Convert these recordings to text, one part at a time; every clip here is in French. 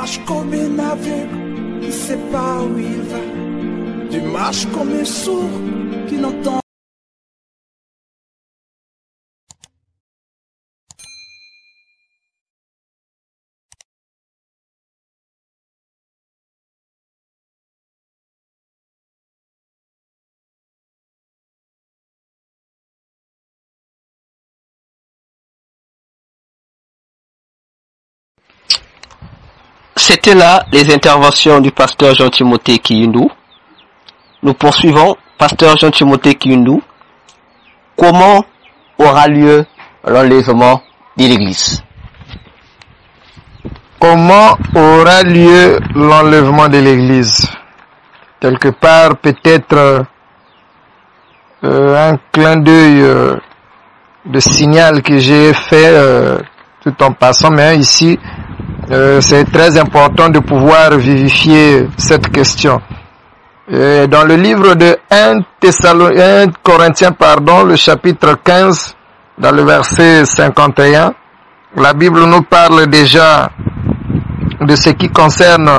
marches comme un aveugle qui ne sait pas où il va. Tu marches comme un sourd qui n'entend. C'était là les interventions du pasteur Jean-Timothée Kiyindou. Nous poursuivons. Pasteur Jean-Timothée Kiyindou, comment aura lieu l'enlèvement de l'Église? Comment aura lieu l'enlèvement de l'Église? Quelque part, peut-être un clin d'œil de signal que j'ai fait tout en passant, mais ici, c'est très important de pouvoir vivifier cette question. Dans le livre de 1 Corinthiens, le chapitre 15, dans le verset 51, la Bible nous parle déjà de ce qui concerne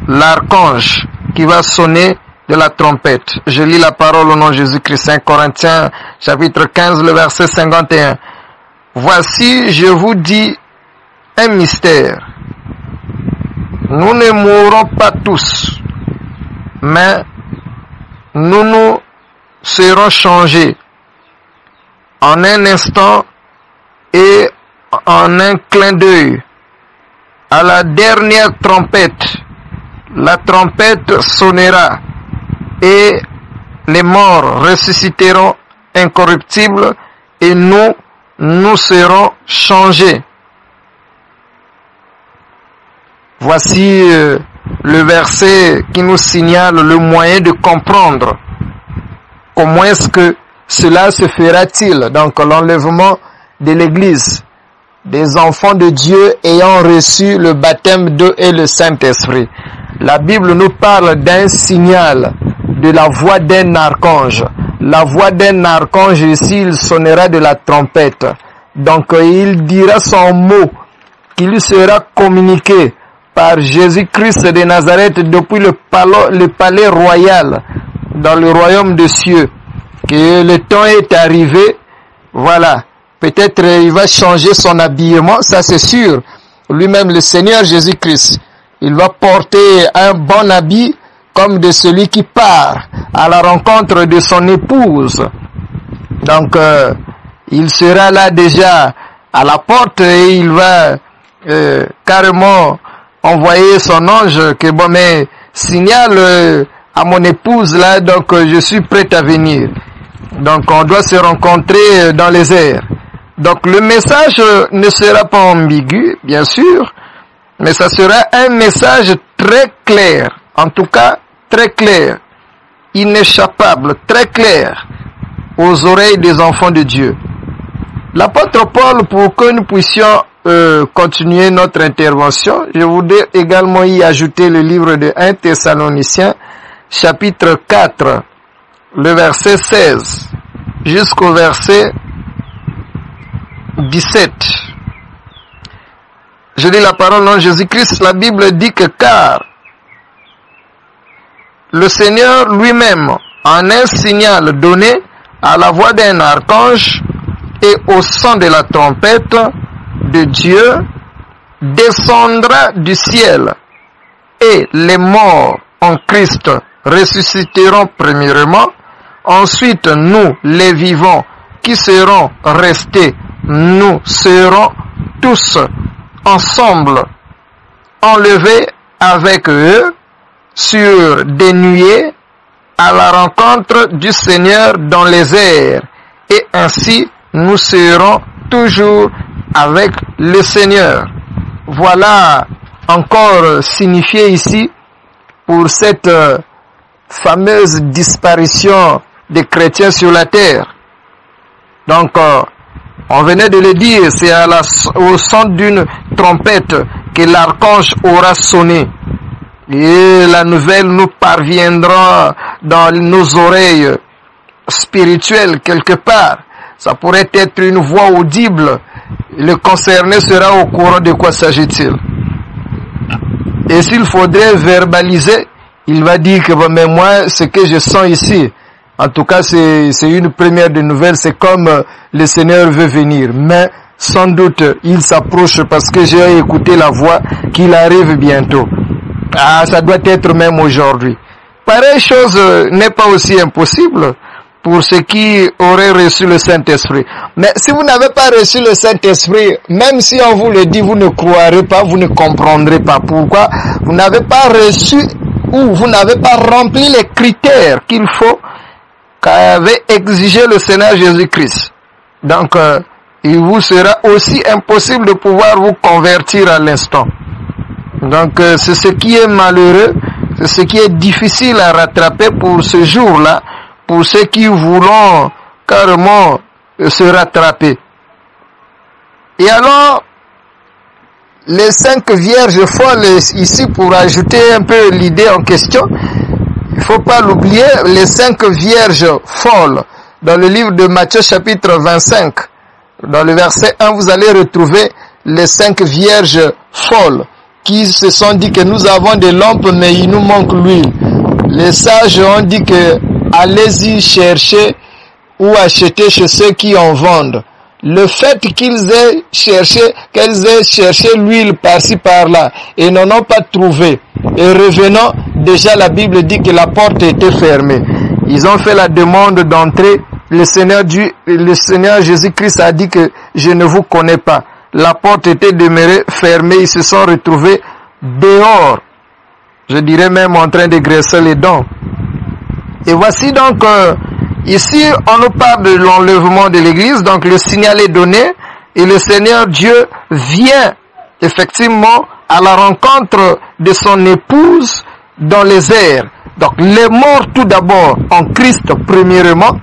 l'archange qui va sonner de la trompette. Je lis la parole au nom de Jésus-Christ. 1 Corinthiens, chapitre 15, le verset 51. Voici, je vous dis un mystère. Nous ne mourrons pas tous, mais nous serons changés en un instant et en un clin d'œil. À la dernière trompette, la trompette sonnera et les morts ressusciteront incorruptibles et nous serons changés. Voici le verset qui nous signale le moyen de comprendre comment est-ce que cela se fera-t-il. Donc l'enlèvement de l'Église, des enfants de Dieu ayant reçu le baptême d'eau et le Saint-Esprit. La Bible nous parle d'un signal, de la voix d'un archange. La voix d'un archange ici, il sonnera de la trompette. Donc il dira son mot qui lui sera communiqué par Jésus-Christ de Nazareth depuis le palais royal dans le royaume des cieux. Que le temps est arrivé, voilà. Peut-être il va changer son habillement, ça c'est sûr. Lui-même, le Seigneur Jésus-Christ, il va porter un bon habit comme de celui qui part à la rencontre de son épouse. Donc, il sera là déjà à la porte et il va carrément envoyer son ange que bon, mais signale à mon épouse là, donc je suis prêt à venir. Donc, on doit se rencontrer dans les airs. Donc le message ne sera pas ambigu, bien sûr, mais ça sera un message très clair, en tout cas très clair, inéchappable, très clair aux oreilles des enfants de Dieu. L'apôtre Paul, pour que nous puissions continuer notre intervention, je voudrais également y ajouter le livre de 1 Thessaloniciens, chapitre 4, le verset 16, jusqu'au verset 17. Je lis la parole en Jésus-Christ. La Bible dit que car le Seigneur lui-même, en un signal donné à la voix d'un archange et au son de la trompette de Dieu, descendra du ciel, et les morts en Christ ressusciteront premièrement. Ensuite, nous, les vivants, qui serons restés, nous serons tous ensemble enlevés avec eux sur des nuées à la rencontre du Seigneur dans les airs, et ainsi nous serons toujours avec le Seigneur. Voilà encore signifié ici pour cette fameuse disparition des chrétiens sur la terre. Donc, on venait de le dire, c'est au son d'une trompette que l'archange aura sonné. Et la nouvelle nous parviendra dans nos oreilles spirituelles quelque part. Ça pourrait être une voix audible. Le concerné sera au courant de quoi s'agit-il. Et s'il faudrait verbaliser, il va dire que mais moi, ce que je sens ici, en tout cas, c'est une première de nouvelles, c'est comme le Seigneur veut venir. Mais sans doute, il s'approche parce que j'ai écouté la voix qu'il arrive bientôt. Ah, ça doit être même aujourd'hui. Pareille chose n'est pas aussi impossible pour ceux qui auraient reçu le Saint-Esprit. Mais si vous n'avez pas reçu le Saint-Esprit, même si on vous le dit, vous ne croirez pas, vous ne comprendrez pas. Pourquoi? Vous n'avez pas reçu ou vous n'avez pas rempli les critères qu'il faut qu'avait exigé le Seigneur Jésus-Christ. Donc, il vous sera aussi impossible de pouvoir vous convertir à l'instant. Donc, c'est ce qui est malheureux, c'est ce qui est difficile à rattraper pour ce jour-là, pour ceux qui voulont carrément se rattraper. Et alors, les 5 vierges folles, ici pour ajouter un peu l'idée en question, il faut pas l'oublier, les 5 vierges folles, dans le livre de Matthieu chapitre 25, dans le verset 1, vous allez retrouver les 5 vierges folles, qui se sont dit que nous avons des lampes, mais il nous manque l'huile. Les sages ont dit que allez-y chercher ou acheter chez ceux qui en vendent. Le fait qu'elles aient cherché l'huile par-ci par-là et n'en ont pas trouvé. Et revenant, déjà la Bible dit que la porte était fermée. Ils ont fait la demande d'entrer. Le Seigneur Jésus-Christ a dit que je ne vous connais pas. La porte était demeurée fermée. Ils se sont retrouvés dehors. Je dirais même en train de graisser les dents. Et voici donc, ici, on nous parle de l'enlèvement de l'église. Donc, le signal est donné. Et le Seigneur Dieu vient, effectivement, à la rencontre de son épouse dans les airs. Donc, les morts, tout d'abord, en Christ, premièrement,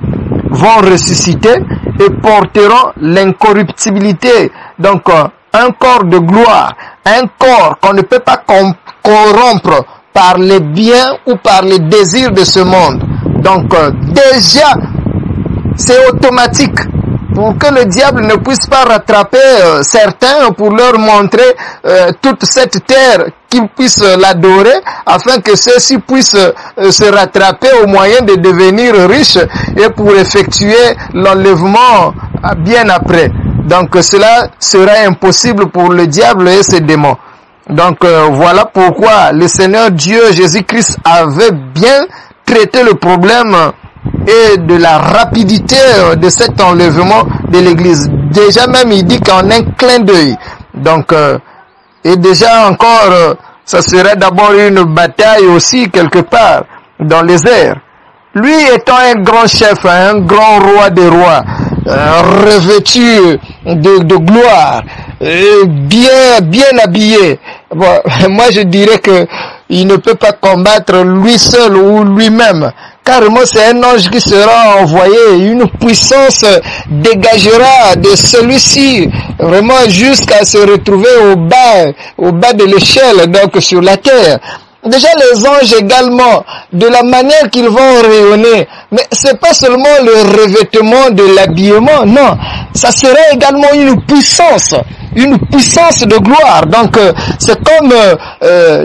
vont ressusciter et porteront l'incorruptibilité. Donc, un corps de gloire, un corps qu'on ne peut pas corrompre par les biens ou par les désirs de ce monde. Donc, déjà, c'est automatique. Pour que le diable ne puisse pas rattraper certains, pour leur montrer toute cette terre, qu'ils puissent l'adorer, afin que ceux-ci puissent se rattraper au moyen de devenir riches et pour effectuer l'enlèvement bien après. Donc cela sera impossible pour le diable et ses démons. Donc voilà pourquoi le Seigneur Dieu Jésus-Christ avait bien traité le problème et de la rapidité de cet enlèvement de l'église. Déjà même il dit qu'en un clin d'œil. Donc et déjà encore ça serait d'abord une bataille aussi quelque part dans les airs. Lui étant un grand chef, un grand roi des rois, revêtu de gloire, bien habillé. Bon, moi je dirais que il ne peut pas combattre lui seul ou lui-même. Carrément, c'est un ange qui sera envoyé. Une puissance dégagera de celui-ci, vraiment jusqu'à se retrouver au bas de l'échelle, donc sur la terre. Déjà les anges également, de la manière qu'ils vont rayonner, mais c'est pas seulement le revêtement de l'habillement, non, ça sera également une puissance de gloire. Donc c'est comme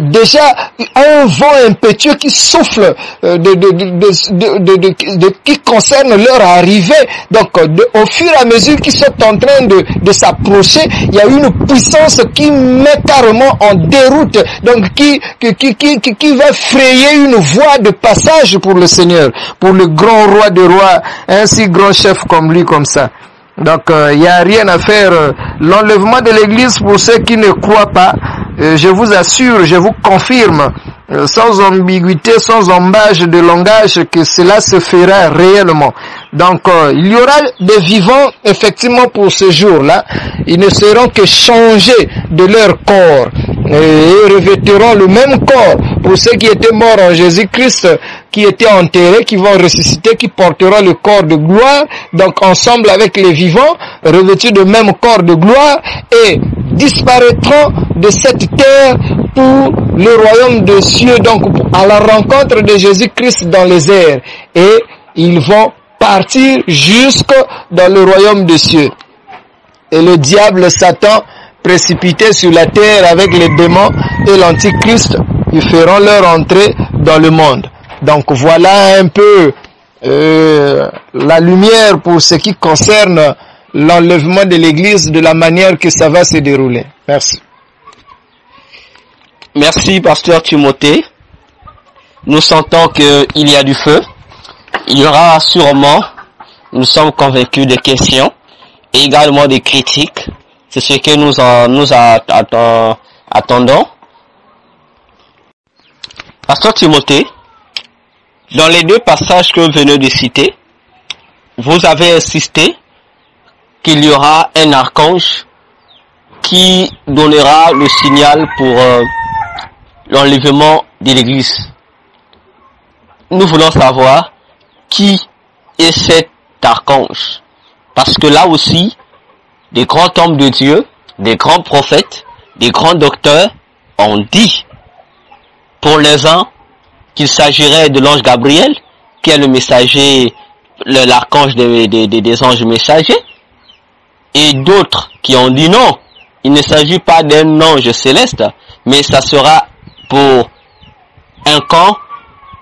déjà un vent impétueux qui souffle qui concerne leur arrivée. Donc au fur et à mesure qu'ils sont en train de s'approcher, il y a une puissance qui met carrément en déroute, donc qui va frayer une voie de passage pour le Seigneur, pour le grand roi des rois, un si grand chef comme lui, comme ça. Donc il n'y a rien à faire. L'enlèvement de l'église, pour ceux qui ne croient pas, je vous assure, je vous confirme, sans ambiguïté, sans embâche de langage, que cela se fera réellement. Donc il y aura des vivants effectivement pour ce jour-là. Ils ne seront que changés de leur corps et revêtiront le même corps. Pour ceux qui étaient morts en Jésus-Christ, qui étaient enterrés, qui vont ressusciter, qui porteront le corps de gloire, donc ensemble avec les vivants, revêtus de même corps de gloire, et disparaîtront de cette terre pour le royaume des cieux, donc à la rencontre de Jésus-Christ dans les airs, et ils vont partir jusque dans le royaume des cieux. Et le diable, Satan, précipités sur la terre avec les démons et l'antichrist, ils feront leur entrée dans le monde. Donc voilà un peu la lumière pour ce qui concerne l'enlèvement de l'Église, de la manière que ça va se dérouler. Merci. Merci, pasteur Timothée. Nous sentons qu'il y a du feu. Il y aura sûrement, nous sommes convaincus, des questions et également des critiques. C'est ce que nous attendons. Pasteur Timothée, dans les deux passages que vous venez de citer, vous avez insisté qu'il y aura un archange qui donnera le signal pour l'enlèvement de l'Église. Nous voulons savoir qui est cet archange. Parce que là aussi, des grands hommes de Dieu, des grands prophètes, des grands docteurs ont dit pour les uns qu'il s'agirait de l'ange Gabriel, qui est le messager, l'archange des anges messagers, et d'autres qui ont dit non, il ne s'agit pas d'un ange céleste, mais ça sera pour un camp,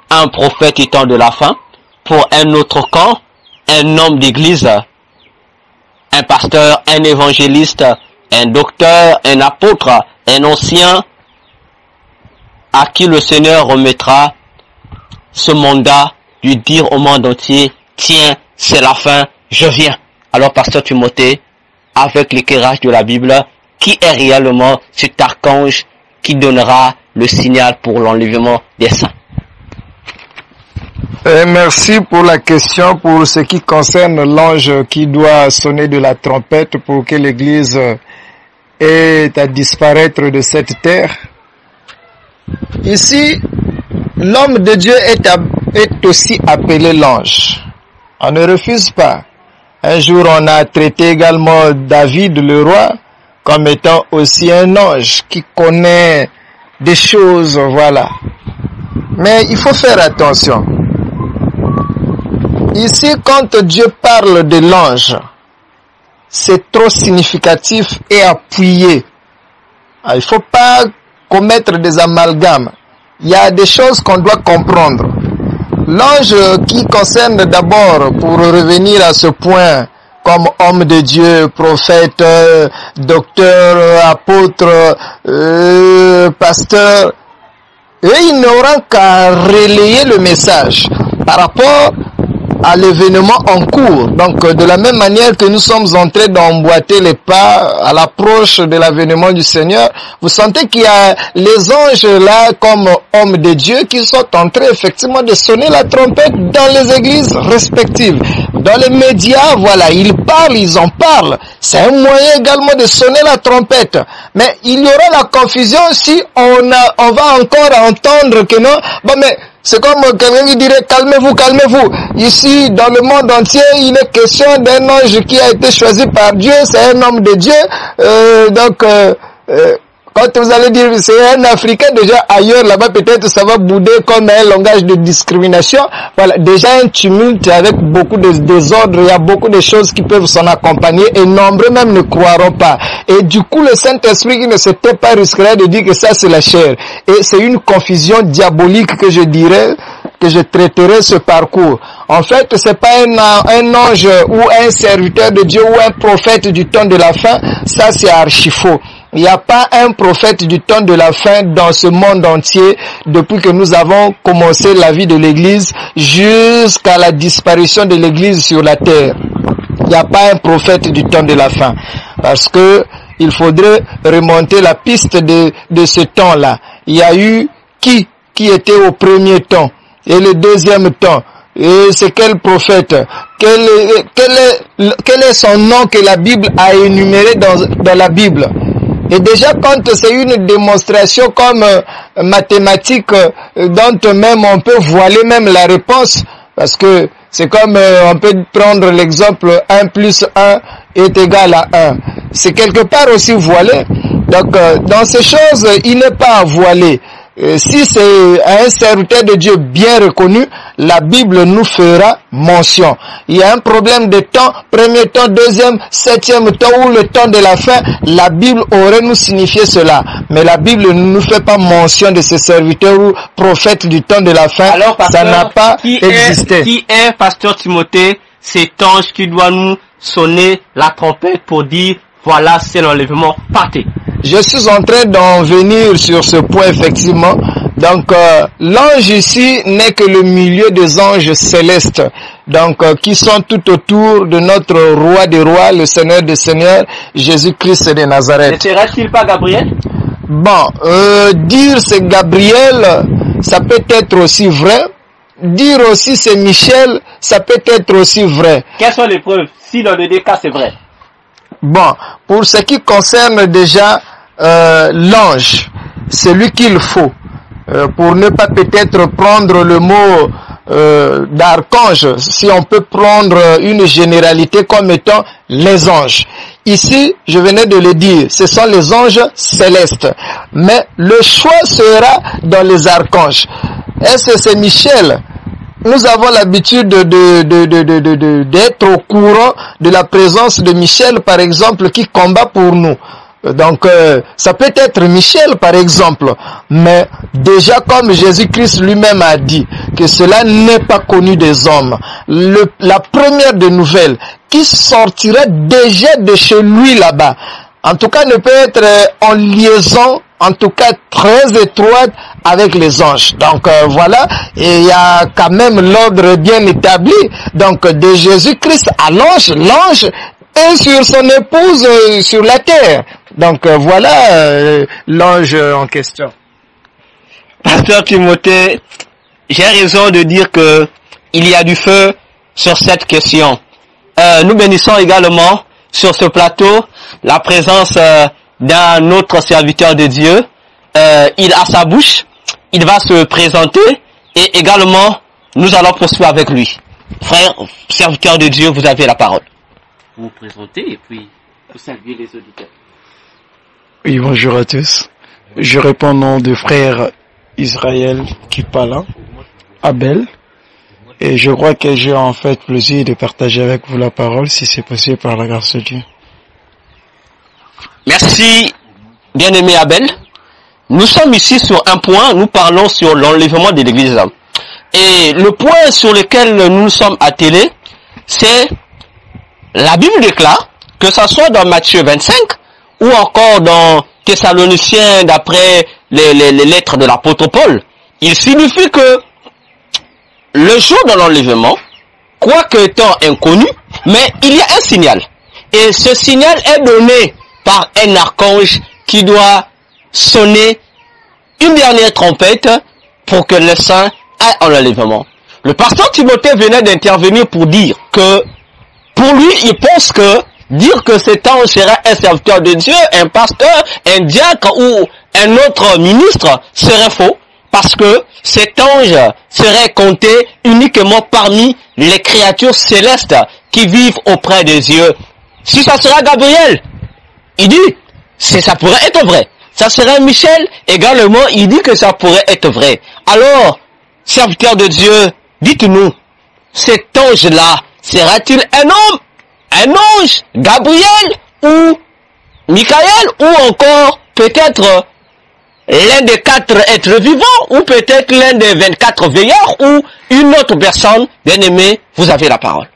un prophète étant de la fin, pour un autre camp, un homme d'église, un pasteur, un évangéliste, un docteur, un apôtre, un ancien, à qui le Seigneur remettra ce mandat de dire au monde entier, tiens, c'est la fin, je viens. Alors, pasteur Timothée, avec l'éclairage de la Bible, qui est réellement cet archange qui donnera le signal pour l'enlèvement des saints? Merci pour la question. Pour ce qui concerne l'ange qui doit sonner de la trompette pour que l'Église ait à disparaître de cette terre. Ici, l'homme de Dieu est aussi appelé l'ange. On ne refuse pas. Un jour, on a traité également David, le roi, comme étant aussi un ange qui connaît des choses, voilà. Mais il faut faire attention. Ici, quand Dieu parle de l'ange, c'est trop significatif et appuyé. Il ne faut pas commettre des amalgames. Il y a des choses qu'on doit comprendre. L'ange qui concerne d'abord, pour revenir à ce point, comme homme de Dieu, prophète, docteur, apôtre, pasteur, eux, ils n'auront qu'à relayer le message par rapport à l'événement en cours. Donc, de la même manière que nous sommes en train d'emboîter les pas à l'approche de l'avènement du Seigneur, vous sentez qu'il y a les anges là, comme hommes de Dieu, qui sont en train effectivement de sonner la trompette dans les églises respectives. Dans les médias, voilà, ils parlent, ils en parlent. C'est un moyen également de sonner la trompette. Mais il y aura la confusion si on va encore entendre que non, bon mais, c'est comme quelqu'un qui dirait, calmez-vous, calmez-vous. Ici, dans le monde entier, il est question d'un ange qui a été choisi par Dieu, c'est un homme de Dieu. Quand vous allez dire, c'est un Africain, déjà ailleurs, là-bas, peut-être ça va bouder comme un langage de discrimination. Voilà, déjà un tumulte avec beaucoup de désordre, il y a beaucoup de choses qui peuvent s'en accompagner et nombreux même ne croiront pas. Et du coup, le Saint-Esprit qui ne s'était pas risquerait de dire que ça c'est la chair. Et c'est une confusion diabolique que je dirais, que je traiterai ce parcours. En fait, c'est pas un ange ou un serviteur de Dieu ou un prophète du temps de la fin, ça c'est archi faux. Il n'y a pas un prophète du temps de la fin dans ce monde entier depuis que nous avons commencé la vie de l'Église jusqu'à la disparition de l'Église sur la terre. Il n'y a pas un prophète du temps de la fin. Parce que il faudrait remonter la piste de ce temps-là. Il y a eu qui était au premier temps et le deuxième temps. Et c'est quel prophète? Quel est son nom que la Bible a énuméré dans la Bible? Et déjà, quand c'est une démonstration comme mathématique, dont même on peut voiler même la réponse, parce que c'est comme on peut prendre l'exemple 1 plus 1 est égal à 1. C'est quelque part aussi voilé. Donc, dans ces choses, il n'est pas voilé. si c'est un serviteur de Dieu bien reconnu, la Bible nous fera mention. Il y a un problème de temps, premier temps, deuxième, septième temps ou le temps de la fin, la Bible aurait nous signifié cela. Mais la Bible ne nous fait pas mention de ces serviteurs ou prophètes du temps de la fin. Alors, pasteur, ça n'a pas existé. Qui est, pasteur Timothée, cet ange qui doit nous sonner la trompette pour dire, voilà, c'est l'enlèvement, partez. Je suis en train d'en venir sur ce point, effectivement. Donc, l'ange ici n'est que le milieu des anges célestes, donc qui sont tout autour de notre roi des rois, le Seigneur des seigneurs, Jésus-Christ de Nazareth. Ne serait-il pas Gabriel? Bon, dire c'est Gabriel, ça peut être aussi vrai. Dire aussi c'est Michel, ça peut être aussi vrai. Quelles sont les preuves? Si dans les deux cas c'est vrai. Bon, pour ce qui concerne déjà l'ange, c'est lui qu'il faut. Pour ne pas peut-être prendre le mot d'archange, si on peut prendre une généralité comme étant les anges. Ici, je venais de le dire, ce sont les anges célestes. Mais le choix sera dans les archanges. Est-ce que c'est Michel? Nous avons l'habitude d'être au courant de la présence de Michel, par exemple, qui combat pour nous. Donc, ça peut être Michel, par exemple. Mais déjà, comme Jésus-Christ lui-même a dit, que cela n'est pas connu des hommes. La première des nouvelles, qui sortira déjà de chez lui là-bas, en tout cas, ne peut être en liaison, en tout cas très étroite avec les anges. Donc voilà, et il y a quand même l'ordre bien établi. Donc de Jésus-Christ à l'ange, l'ange est sur son épouse sur la terre. Donc voilà l'ange en question. Pasteur Timothée, j'ai raison de dire que il y a du feu sur cette question. Nous bénissons également sur ce plateau la présence d'un autre serviteur de Dieu. Il a sa bouche, il va se présenter et également nous allons poursuivre avec lui. Frère, serviteur de Dieu, vous avez la parole. Vous vous présentez et puis vous saluez les auditeurs. Oui, bonjour à tous. Je réponds au nom de frère Israël Kipala, Abel. Et je crois que j'ai en fait plaisir de partager avec vous la parole, si c'est possible par la grâce de Dieu. Merci, bien-aimé Abel. Nous sommes ici sur un point, nous parlons sur l'enlèvement de l'Église. Et le point sur lequel nous nous sommes attelés, c'est la Bible déclare, que ce soit dans Matthieu 25, ou encore dans Thessaloniciens d'après les lettres de l'apôtre Paul, il signifie que le jour de l'enlèvement, quoique étant inconnu, mais il y a un signal. Et ce signal est donné par un archange qui doit sonner une dernière trompette pour que les saints aillent en enlèvement. Le pasteur Timothée venait d'intervenir pour dire que, pour lui, il pense que dire que cet ange sera un serviteur de Dieu, un pasteur, un diacre ou un autre ministre serait faux, parce que cet ange serait compté uniquement parmi les créatures célestes qui vivent auprès des dieux. Si ça sera Gabriel, il dit, ça pourrait être vrai. Ça serait Michel, également, il dit que ça pourrait être vrai. Alors, serviteur de Dieu, dites-nous, cet ange-là, sera-t-il un homme, un ange, Gabriel ou Michael, ou encore peut-être l'un des 4 êtres vivants, ou peut-être l'un des 24 veilleurs, ou une autre personne? Bien-aimé, vous avez la parole.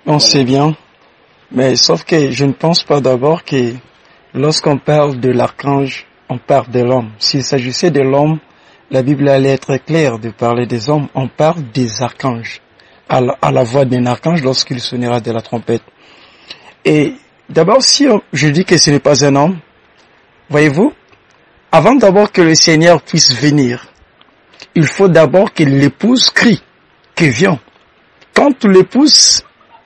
On sait bien, mais sauf que je ne pense pas d'abord que lorsqu'on parle de l'archange, on parle de l'homme. S'il s'agissait de l'homme, la Bible allait être claire de parler des hommes. On parle des archanges, à la voix d'un archange lorsqu'il sonnera de la trompette. Et d'abord, si je dis que ce n'est pas un homme, voyez-vous, avant d'abord que le Seigneur puisse venir, il faut d'abord que l'épouse crie, que viens. Quand l'épouse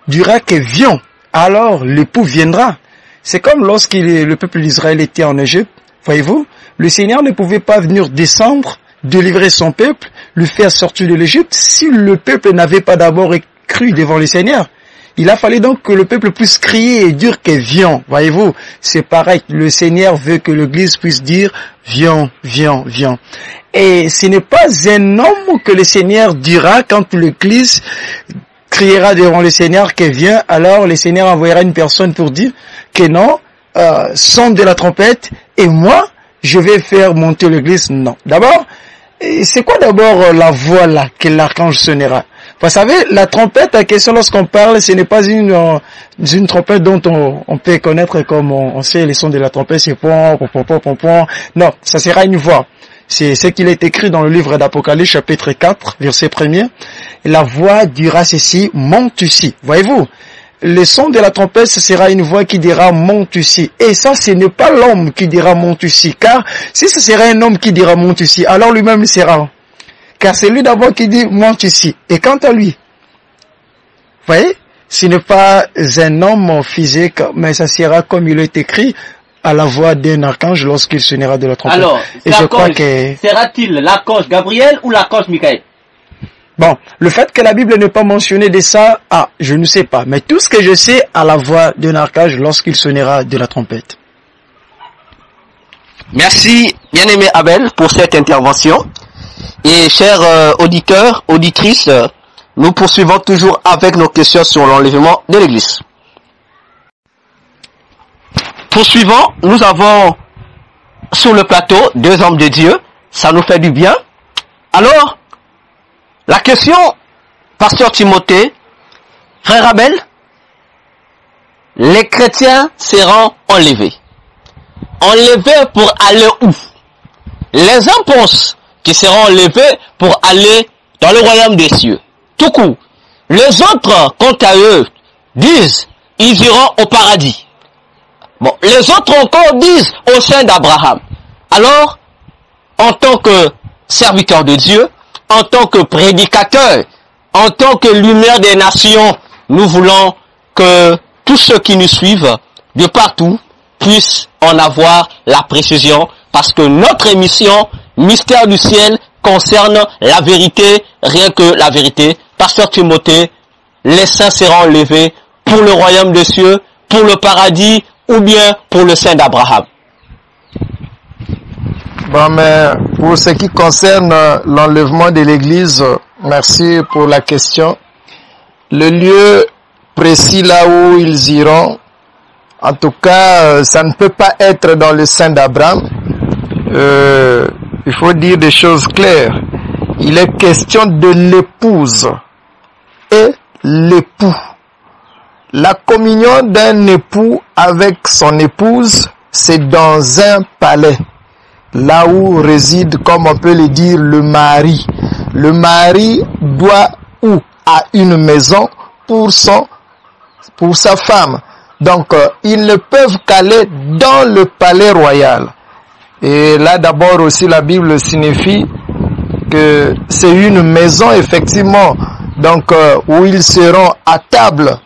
dira que viens, alors l'époux viendra. C'est comme lorsque le peuple d'Israël était en Égypte, voyez-vous, le Seigneur ne pouvait pas venir descendre, délivrer son peuple, le faire sortir de l'Égypte, si le peuple n'avait pas d'abord cru devant le Seigneur. Il a fallu donc que le peuple puisse crier et dire que viens. Voyez-vous, c'est pareil. Le Seigneur veut que l'Église puisse dire viens, viens, viens. Et ce n'est pas un homme que le Seigneur dira quand l'Église criera devant le Seigneur que viens. Alors le Seigneur envoyera une personne pour dire que non, sonne de la trompette et moi, je vais faire monter l'Église. Non. D'abord, c'est quoi d'abord la voix là que l'archange sonnera? Vous savez, la trompette à question lorsqu'on parle, ce n'est pas une trompette dont on peut connaître comme on sait les sons de la trompette, c'est point, point, point, point, point. Non, ça sera une voix. C'est ce qu'il est écrit dans le livre d'Apocalypse, chapitre 4, verset 1er. La voix dira ceci, monte ici. Voyez-vous, le son de la trompette, ce sera une voix qui dira monte ici. Et ça, ce n'est pas l'homme qui dira monte ici. Car si ce serait un homme qui dira monte ici, alors lui-même il sera. Car c'est lui d'abord qui dit monte ici. Et quant à lui, vous voyez, ce n'est pas un homme physique, mais ça sera comme il est écrit à la voix d'un archange lorsqu'il sonnera de la trompette. Alors, et je crois que sera-t-il l'archange Gabriel ou l'archange Michael? Bon, le fait que la Bible n'ait pas mentionné de ça, je ne sais pas. Mais tout ce que je sais à la voix d'un archange lorsqu'il sonnera de la trompette. Merci, bien-aimé Abel, pour cette intervention. Et chers auditeurs, auditrices, nous poursuivons toujours avec nos questions sur l'enlèvement de l'Église. Poursuivons, nous avons sur le plateau 2 hommes de Dieu, ça nous fait du bien. Alors, la question, pasteur Timothée, frère Abel, les chrétiens seront enlevés. Enlevés pour aller où? Les uns pensent qu'ils seront enlevés pour aller dans le royaume des cieux. Tout court. Les autres, quant à eux, disent ils iront au paradis. Bon, les autres encore disent au sein d'Abraham. Alors, en tant que serviteur de Dieu, en tant que prédicateur, en tant que lumière des nations, nous voulons que tous ceux qui nous suivent de partout puissent en avoir la précision, parce que notre émission, Mystère du ciel, concerne la vérité, rien que la vérité. Pasteur Timothée, les saints seront enlevés pour le royaume des cieux, pour le paradis, ou bien pour le sein d'Abraham. Bon, mais pour ce qui concerne l'enlèvement de l'Église, merci pour la question. Le lieu précis là où ils iront, en tout cas, ça ne peut pas être dans le sein d'Abraham. Il faut dire des choses claires. Il est question de l'épouse et l'époux. La communion d'un époux avec son épouse, c'est dans un palais. Là où réside, comme on peut le dire, le mari. Le mari doit ou a une maison pour sa femme. Donc, ils ne peuvent qu'aller dans le palais royal. Et là, d'abord aussi, la Bible signifie que c'est une maison, effectivement, donc où ils seront à table,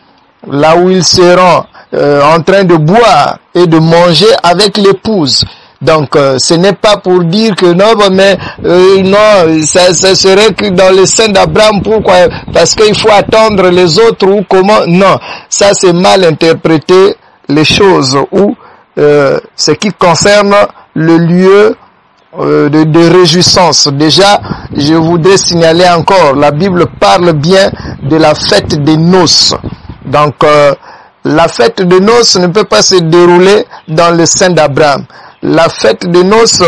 là où ils seront en train de boire et de manger avec l'épouse. Donc, ce n'est pas pour dire que non, mais non, ça serait que dans le sein d'Abraham, pourquoi? Parce qu'il faut attendre les autres ou comment? Non, ça c'est mal interprété les choses ou ce qui concerne le lieu de réjouissance. Déjà, je voudrais signaler encore, la Bible parle bien de la fête des noces. Donc, la fête des noces ne peut pas se dérouler dans le sein d'Abraham. La fête de noces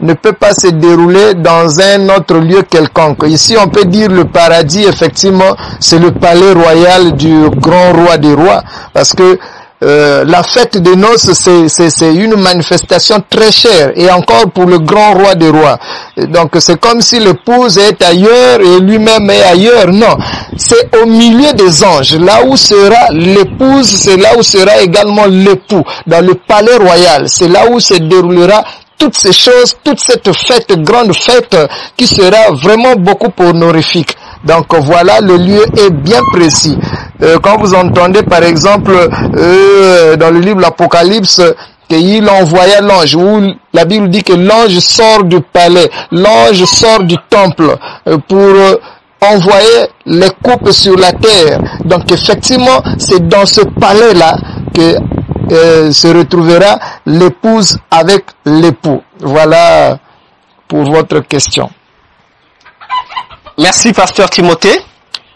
ne peut pas se dérouler dans un autre lieu quelconque. Ici, on peut dire le paradis, effectivement, c'est le palais royal du grand roi des rois. Parce que la fête de noces, c'est une manifestation très chère. Et encore pour le grand roi des rois. Donc, c'est comme si l'épouse est ailleurs et lui-même est ailleurs. Non, c'est au milieu des anges. Là où sera l'épouse, c'est là où sera également l'époux. Dans le palais royal, c'est là où se déroulera toutes ces choses, toute cette fête, grande fête, qui sera vraiment beaucoup honorifique. Donc voilà, le lieu est bien précis. Quand vous entendez par exemple dans le livre l'Apocalypse qu'il envoya l'ange, où la Bible dit que l'ange sort du palais, l'ange sort du temple pour envoyer les couples sur la terre. Donc effectivement, c'est dans ce palais-là que se retrouvera l'épouse avec l'époux. Voilà pour votre question. Merci, pasteur Timothée.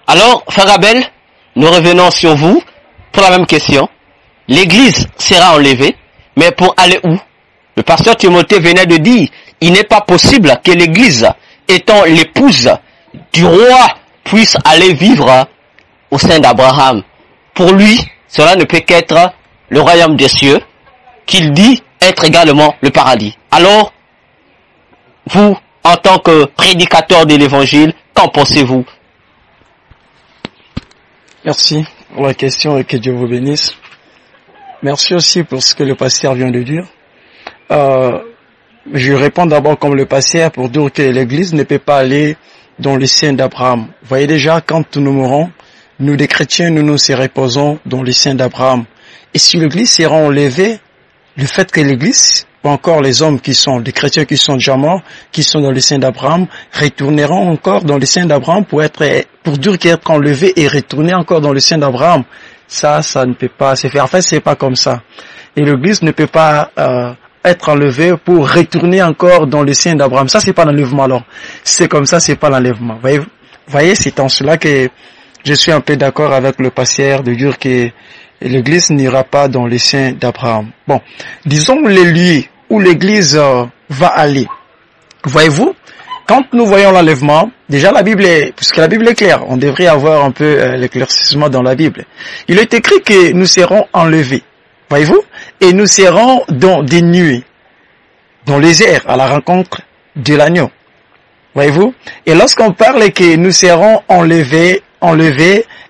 Alors, frère Abel, nous revenons sur vous pour la même question. L'église sera enlevée, mais pour aller où? Le pasteur Timothée venait de dire, il n'est pas possible que l'église, étant l'épouse du roi, puisse aller vivre au sein d'Abraham. Pour lui, cela ne peut qu'être le royaume des cieux, qu'il dit être également le paradis. Alors, vous, en tant que prédicateur de l'évangile, qu'en pensez-vous? Merci pour la question et que Dieu vous bénisse. Merci aussi pour ce que le pasteur vient de dire. Je réponds d'abord comme le pasteur pour dire que l'église ne peut pas aller dans le sein d'Abraham. Vous voyez déjà, quand nous mourrons, nous les chrétiens, nous nous reposons dans le sein d'Abraham. Et si l'église sera enlevée, le fait que l'église, ou encore les hommes qui sont, les chrétiens qui sont déjà morts, qui sont dans le sein d'Abraham, retourneront encore dans le sein d'Abraham pour dire qu'être enlevé et retourner encore dans le sein d'Abraham. Ça ne peut pas se faire. En fait, c'est pas comme ça. Et l'église ne peut pas, être enlevée pour retourner encore dans le sein d'Abraham. Ça, c'est pas l'enlèvement, alors. C'est comme ça, c'est pas l'enlèvement. Voyez, c'est en cela que je suis un peu d'accord avec le pasteur de dire que l'église n'ira pas dans le sein d'Abraham. Bon, disons les lieux où l'église va aller. Voyez-vous, quand nous voyons l'enlèvement, déjà puisque la Bible est claire, on devrait avoir un peu l'éclaircissement dans la Bible. Il est écrit que nous serons enlevés. Voyez-vous? Et nous serons dans des nuées, dans les airs, à la rencontre de l'agneau. Voyez-vous? Et lorsqu'on parle que nous serons enlevés,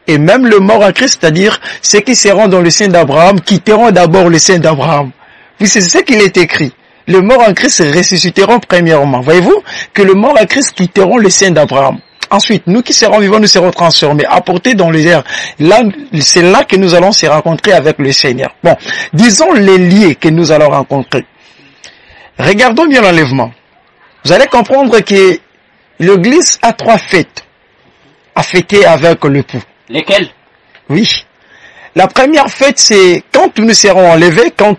et même le mort en Christ, c'est-à-dire ceux qui seront dans le sein d'Abraham, quitteront d'abord le sein d'Abraham. Oui, c'est ce qu'il est écrit. Le mort en Christ ressusciteront premièrement. Voyez-vous? Que le mort en Christ quitteront le sein d'Abraham. Ensuite, nous qui serons vivants, nous serons transformés, apportés dans les airs. Là, c'est là que nous allons se rencontrer avec le Seigneur. Bon, disons les lieux que nous allons rencontrer. Regardons bien l'enlèvement. Vous allez comprendre que l'église a 3 fêtes à fêter avec l'époux. Lesquelles? Oui. La première fête, c'est quand nous serons enlevés, quand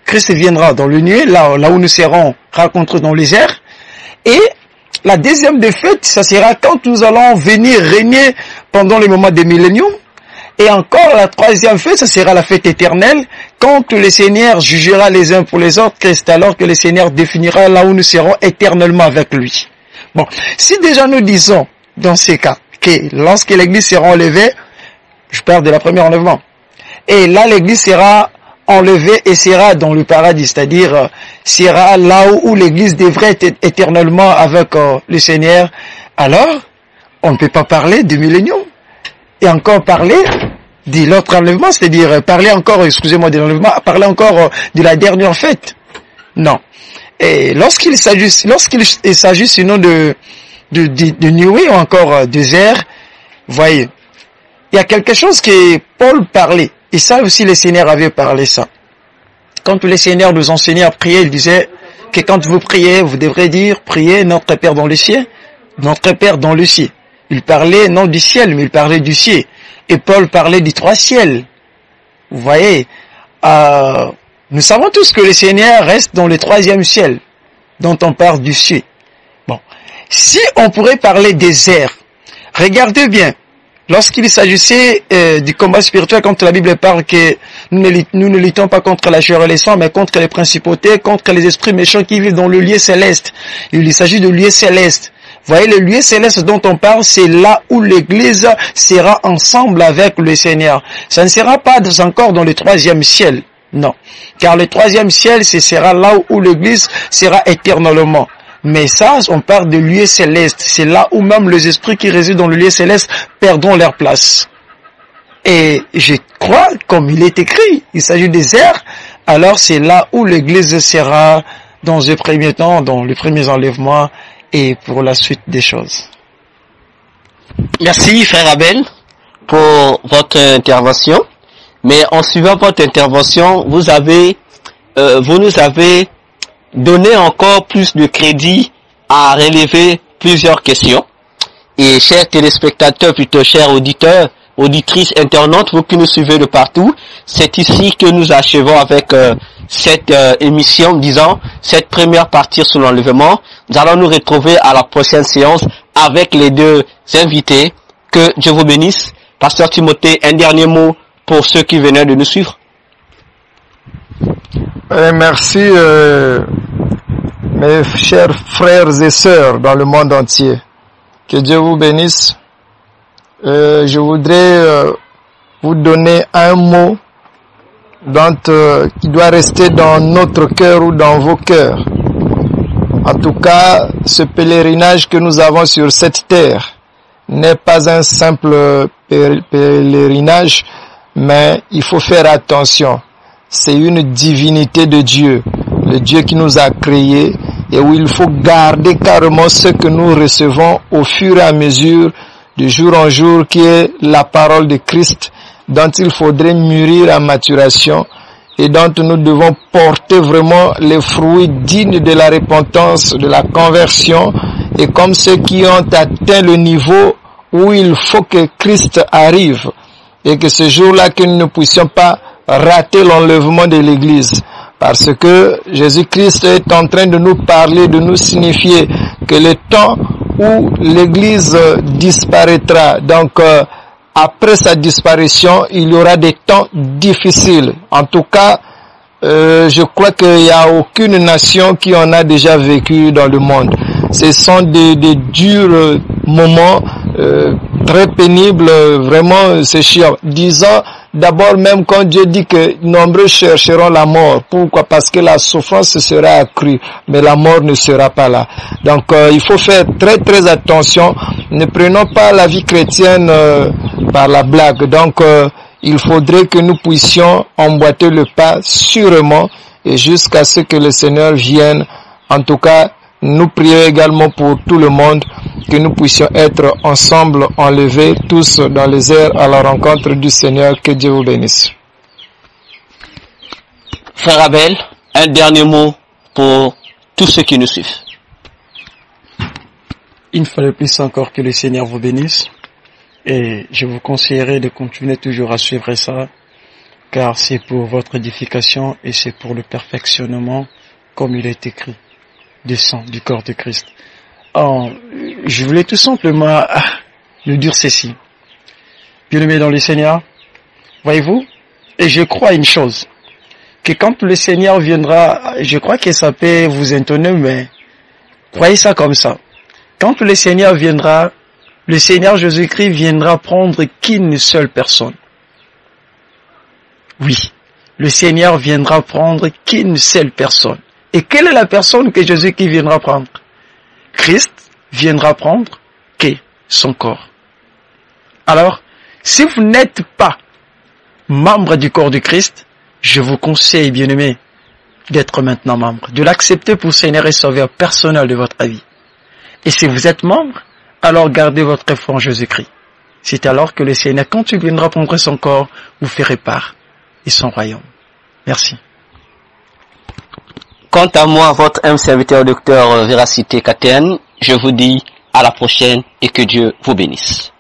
Christ viendra dans le nuée, là où nous serons rencontrés dans les airs. Et la deuxième des fêtes, ça sera quand nous allons venir régner pendant le moment des milléniums. Et encore la troisième fête, ça sera la fête éternelle, quand le Seigneur jugera les uns pour les autres, c'est alors que le Seigneur définira là où nous serons éternellement avec lui. Bon, si déjà nous disons, dans ces cas, que lorsque l'église sera enlevée, je parle de la première enlèvement, et là l'église sera enlevée et sera dans le paradis, c'est-à-dire sera là où l'église devrait être éternellement avec le Seigneur, alors on ne peut pas parler du millénium et encore parler de l'autre enlèvement, c'est-à-dire parler encore, excusez-moi, de l'enlèvement, parler encore de la dernière fête. Non. Et lorsqu'il s'agit sinon de nuée ou encore des airs, voyez, il y a quelque chose que Paul parlait. Et ça aussi, le Seigneur avait parlé ça. Quand le Seigneur nous enseignait à prier, il disait que quand vous priez, vous devrez dire, priez notre Père dans le ciel, notre Père dans le ciel. Il parlait non du ciel, mais il parlait du ciel. Et Paul parlait des 3 ciels. Vous voyez, nous savons tous que le Seigneur reste dans le 3e ciel, dont on parle du ciel. Bon, si on pourrait parler des airs, regardez bien. Lorsqu'il s'agissait du combat spirituel, quand la Bible parle que nous ne luttons pas contre la chair et le sang, mais contre les principautés, contre les esprits méchants qui vivent dans le lieu céleste. Il s'agit de lieu céleste. Vous voyez, le lieu céleste dont on parle, c'est là où l'église sera ensemble avec le Seigneur. Ça ne sera pas encore dans le 3e ciel. Non. Car le 3e ciel, ce sera là où l'église sera éternellement. Mais ça, on parle de lieu céleste. C'est là où même les esprits qui résident dans le lieu céleste perdront leur place. Et je crois, comme il est écrit, il s'agit des airs, alors c'est là où l'église sera dans un premier temps, dans les premiers enlèvements et pour la suite des choses. Merci, frère Abel, pour votre intervention. Mais en suivant votre intervention, vous nous avez donné encore plus de crédit à relever plusieurs questions. Et chers téléspectateurs, plutôt chers auditeurs, auditrices, internautes, vous qui nous suivez de partout, c'est ici que nous achevons avec cette émission, disons, cette première partie sur l'enlèvement. Nous allons nous retrouver à la prochaine séance avec les deux invités. Que Dieu vous bénisse. Pasteur Timothée, un dernier mot pour ceux qui venaient de nous suivre. Merci mes chers frères et sœurs dans le monde entier. Que Dieu vous bénisse. Je voudrais vous donner un mot qui doit rester dans notre cœur ou dans vos cœurs. En tout cas, ce pèlerinage que nous avons sur cette terre n'est pas un simple pèlerinage, mais il faut faire attention. C'est une divinité de Dieu, le Dieu qui nous a créés, et où il faut garder carrément ce que nous recevons au fur et à mesure, de jour en jour, qui est la parole de Christ, dont il faudrait mûrir à maturation, et dont nous devons porter vraiment les fruits dignes de la repentance, de la conversion, et comme ceux qui ont atteint le niveau où il faut que Christ arrive, et que ce jour-là que nous ne puissions pas rater l'enlèvement de l'Église, parce que Jésus-Christ est en train de nous parler, de nous signifier que le temps où l'Église disparaîtra, donc après sa disparition, il y aura des temps difficiles. En tout cas, je crois qu'il n'y a aucune nation qui en a déjà vécu dans le monde. Ce sont des durs moments très pénibles, vraiment c'est chiant. Disons d'abord, même quand Dieu dit que nombreux chercheront la mort. Pourquoi? Parce que la souffrance sera accrue, mais la mort ne sera pas là. Donc il faut faire très très attention. Ne prenons pas la vie chrétienne par la blague. Donc il faudrait que nous puissions emboîter le pas sûrement, et jusqu'à ce que le Seigneur vienne. En tout cas, nous prions également pour tout le monde, que nous puissions être ensemble enlevés tous dans les airs à la rencontre du Seigneur. Que Dieu vous bénisse. Frère Abel, un dernier mot pour tous ceux qui nous suivent. Une fois de plus encore, que le Seigneur vous bénisse, et je vous conseillerais de continuer toujours à suivre ça, car c'est pour votre édification et c'est pour le perfectionnement, comme il est écrit, du sang, du corps de Christ. Je voulais tout simplement nous dire ceci. Bien-aimés dans le Seigneur, voyez-vous, et je crois une chose, que quand le Seigneur viendra, je crois que ça peut vous étonner, mais croyez ça comme ça. Quand le Seigneur viendra, le Seigneur Jésus-Christ viendra prendre qu'une seule personne. Oui, le Seigneur viendra prendre qu'une seule personne. Et quelle est la personne que Jésus-Christ viendra prendre? Christ viendra prendre que son corps. Alors, si vous n'êtes pas membre du corps de Christ, je vous conseille, bien-aimés, d'être maintenant membre, de l'accepter pour Seigneur et Sauveur personnel de votre vie. Et si vous êtes membre, alors gardez votre foi en Jésus-Christ. C'est alors que le Seigneur, quand il viendra prendre son corps, vous ferez part de son royaume. Merci. Quant à moi, votre humble serviteur docteur Véracité KTN, je vous dis à la prochaine et que Dieu vous bénisse.